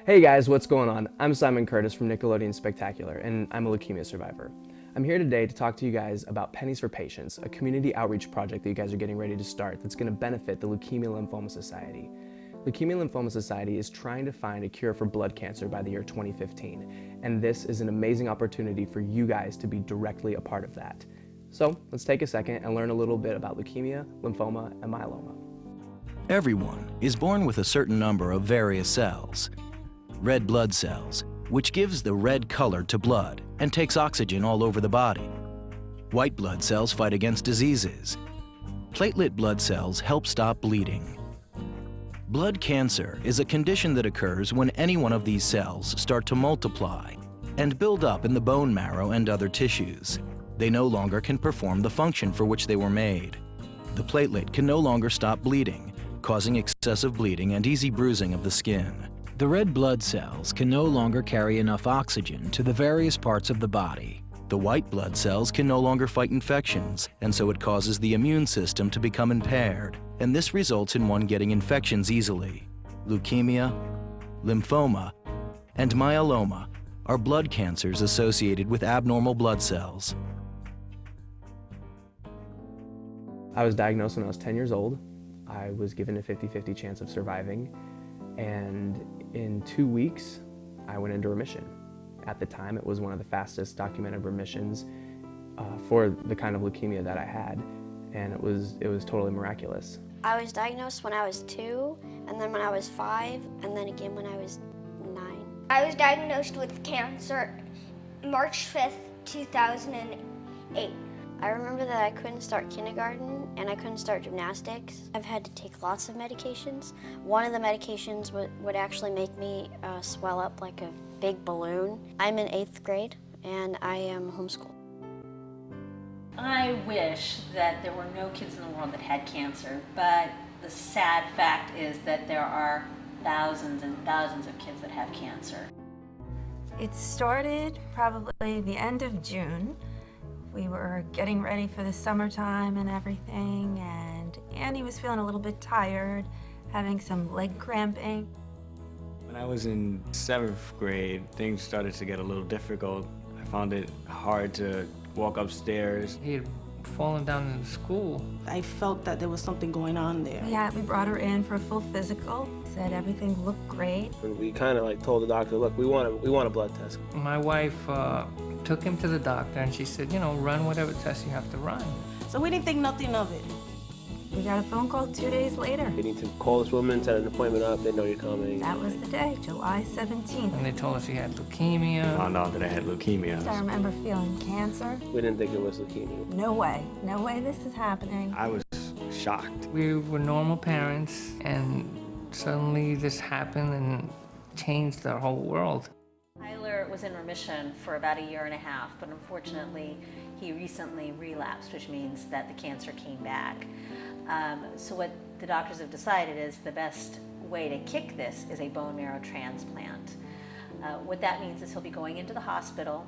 Hey guys, what's going on? I'm Simon Curtis from Nickelodeon Spectacular, and I'm a leukemia survivor. I'm here today to talk to you guys about Pennies for Patients, a community outreach project that you guys are getting ready to start that's going to benefit the Leukemia Lymphoma Society. Leukemia Lymphoma Society is trying to find a cure for blood cancer by the year 2015, and this is an amazing opportunity for you guys to be directly a part of that. So let's take a second and learn a little bit about leukemia, lymphoma, and myeloma. Everyone is born with a certain number of various cells. Red blood cells, which gives the red color to blood and takes oxygen all over the body. White blood cells fight against diseases. Platelet blood cells help stop bleeding. Blood cancer is a condition that occurs when any one of these cells start to multiply and build up in the bone marrow and other tissues. They no longer can perform the function for which they were made. The platelet can no longer stop bleeding, causing excessive bleeding and easy bruising of the skin. The red blood cells can no longer carry enough oxygen to the various parts of the body. The white blood cells can no longer fight infections, and so it causes the immune system to become impaired, and this results in one getting infections easily. Leukemia, lymphoma, and myeloma are blood cancers associated with abnormal blood cells. I was diagnosed when I was 10 years old. I was given a 50-50 chance of surviving, and in 2 weeks, I went into remission. At the time, it was one of the fastest documented remissions for the kind of leukemia that I had, and it was totally miraculous. I was diagnosed when I was 2, and then when I was 5, and then again when I was 9. I was diagnosed with cancer March 5th, 2008. I remember that I couldn't start kindergarten and I couldn't start gymnastics. I've had to take lots of medications. One of the medications would actually make me swell up like a big balloon. I'm in 8th grade and I am homeschooled. I wish that there were no kids in the world that had cancer, but the sad fact is that there are thousands and thousands of kids that have cancer. It started probably the end of June. We were getting ready for the summertime and everything, and Annie was feeling a little bit tired, having some leg cramping. When I was in 7th grade, things started to get a little difficult. I found it hard to walk upstairs. He had fallen down in school. I felt that there was something going on there. We brought her in for a full physical, said everything looked great. And we kind of told the doctor, look, we want a blood test. My wife took him to the doctor and she said, run whatever test you have to run. So we didn't think nothing of it. We got a phone call 2 days later. You need to call this woman, set an appointment up, they know you're coming. That was the day, July 17th. And they told us he had leukemia. Found out that I had leukemia. I remember feeling cancer. We didn't think it was leukemia. No way this is happening. I was shocked. We were normal parents and suddenly this happened and changed our whole world. Tyler was in remission for about 1.5 years, but unfortunately he recently relapsed, which means that the cancer came back. So what the doctors have decided is the best way to kick this is a bone marrow transplant. What that means is he'll be going into the hospital.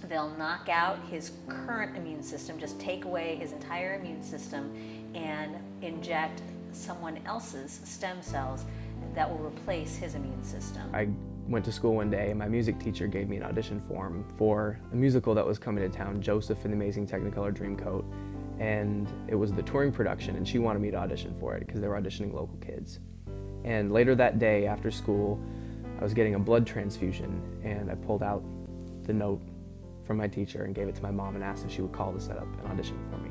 They'll knock out his current immune system, just take away his entire immune system and inject someone else's stem cells that will replace his immune system. I went to school one day and my music teacher gave me an audition form for a musical that was coming to town, Joseph and the Amazing Technicolor Dreamcoat. And it was the touring production and she wanted me to audition for it because they were auditioning local kids. And later that day after school, I was getting a blood transfusion and I pulled out the note from my teacher and gave it to my mom and asked if she would call to set up an audition for me.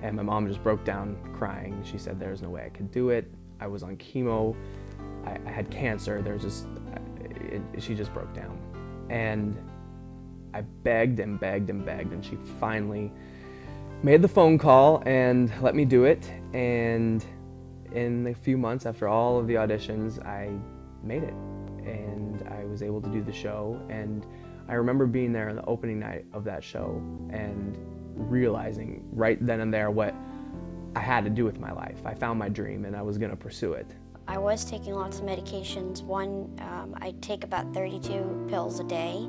And my mom just broke down crying. She said there's no way I could do it. I was on chemo. I had cancer. She just broke down. And I begged and begged and begged, and she finally made the phone call and let me do it. And in a few months after all of the auditions, I made it. And I was able to do the show. And I remember being there on the opening night of that show and realizing right then and there what I had to do with my life. I found my dream and I was gonna pursue it. I was taking lots of medications. I take about 32 pills a day,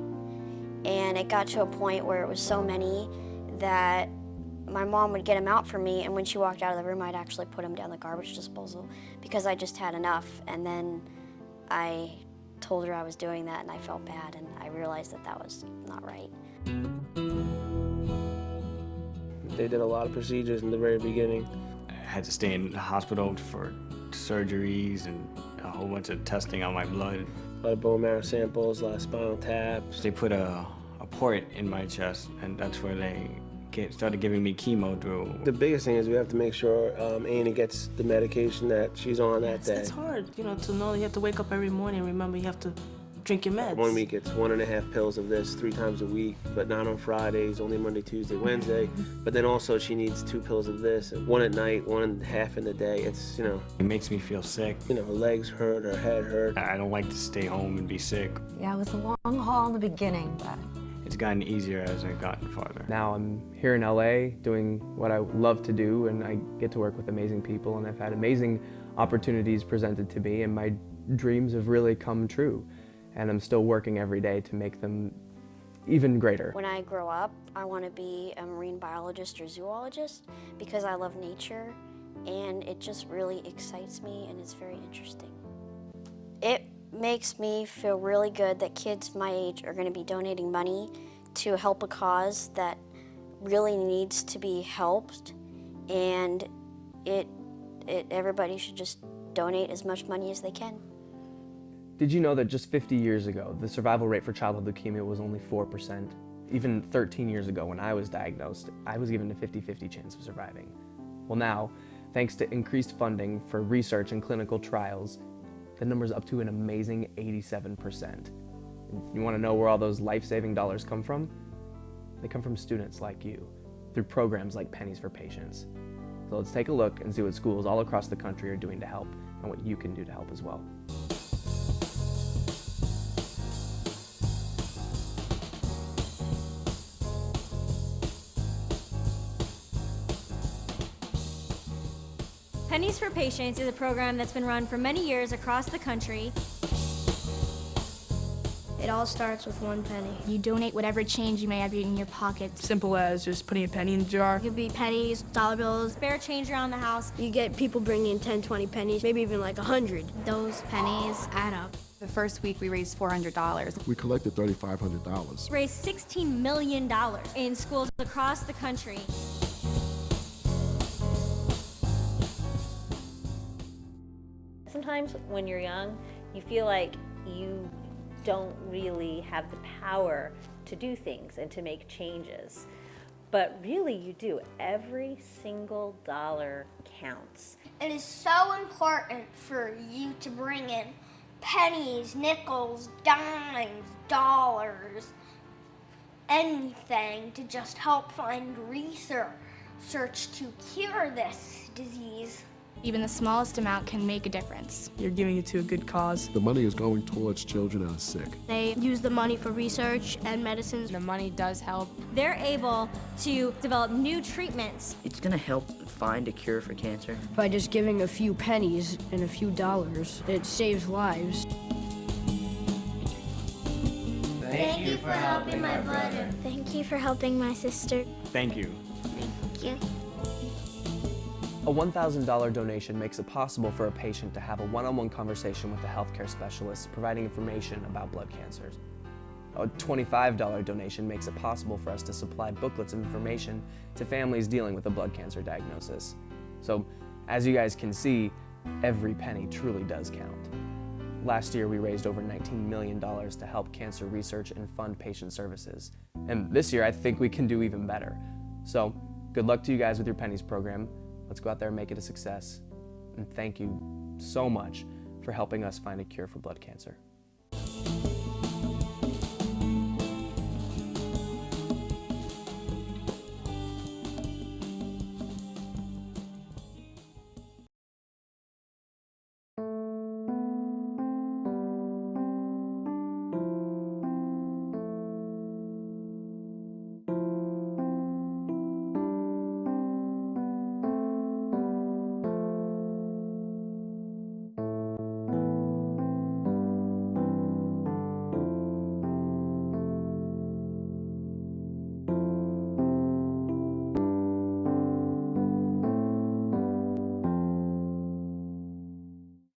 and it got to a point where it was so many that my mom would get them out for me, and when she walked out of the room, I'd actually put them down the garbage disposal because I just had enough. And then I told her I was doing that, and I felt bad, and I realized that that was not right. They did a lot of procedures in the very beginning. I had to stay in the hospital for surgeries and a whole bunch of testing on my blood. A lot of bone marrow samples, a lot of spinal taps. They put a port in my chest, and that's where they started giving me chemo through. The biggest thing is we have to make sure Annie gets the medication that she's on that day. It's hard, you know, to know you have to wake up every morning and remember you have to drink your meds. 1 week it's 1.5 pills of this 3 times a week, but not on Fridays, only Monday, Tuesday, Wednesday. But then also she needs 2 pills of this, and 1 at night, 1.5 in the day. It's, you know. It makes me feel sick. You know, her legs hurt, her head hurt. I don't like to stay home and be sick. Yeah, it was a long haul in the beginning, but It's gotten easier as I've gotten farther. Now I'm here in LA doing what I love to do, and I get to work with amazing people, and I've had amazing opportunities presented to me, and my dreams have really come true. And I'm still working every day to make them even greater. When I grow up, I want to be a marine biologist or zoologist because I love nature, and it just really excites me, and it's very interesting. It makes me feel really good that kids my age are going to be donating money to help a cause that really needs to be helped, and everybody should just donate as much money as they can. Did you know that just 50 years ago, the survival rate for childhood leukemia was only 4%? Even 13 years ago, when I was diagnosed, I was given a 50-50 chance of surviving. Well now, thanks to increased funding for research and clinical trials, the number's up to an amazing 87%. You want to know where all those life-saving dollars come from? They come from students like you, through programs like Pennies for Patients. So let's take a look and see what schools all across the country are doing to help, and what you can do to help as well. Pennies for Patients is a program that's been run for many years across the country. It all starts with 1 penny. You donate whatever change you may have in your pocket. Simple as just putting a penny in the jar. It could be pennies, dollar bills, spare change around the house. You get people bringing in 10, 20 pennies, maybe even like 100. Those pennies add up. The first week we raised $400. We collected $3,500. Raised $16 million in schools across the country. Sometimes when you're young, you feel like you don't really have the power to do things and to make changes. But really you do. Every single dollar counts. It is so important for you to bring in pennies, nickels, dimes, dollars, anything to just help find research to cure this disease. Even the smallest amount can make a difference. You're giving it to a good cause. The money is going towards children that are sick. They use the money for research and medicines. The money does help. They're able to develop new treatments. It's going to help find a cure for cancer. By just giving a few pennies and a few dollars, it saves lives. Thank you for helping my brother. Thank you for helping my sister. Thank you. Thank you. A $1,000 donation makes it possible for a patient to have a one-on-one conversation with a healthcare specialist providing information about blood cancers. A $25 donation makes it possible for us to supply booklets of information to families dealing with a blood cancer diagnosis. So, as you guys can see, every penny truly does count. Last year, we raised over $19 million to help cancer research and fund patient services. And this year, I think we can do even better. So, good luck to you guys with your Pennies program. Let's go out there and make it a success. And thank you so much for helping us find a cure for blood cancer.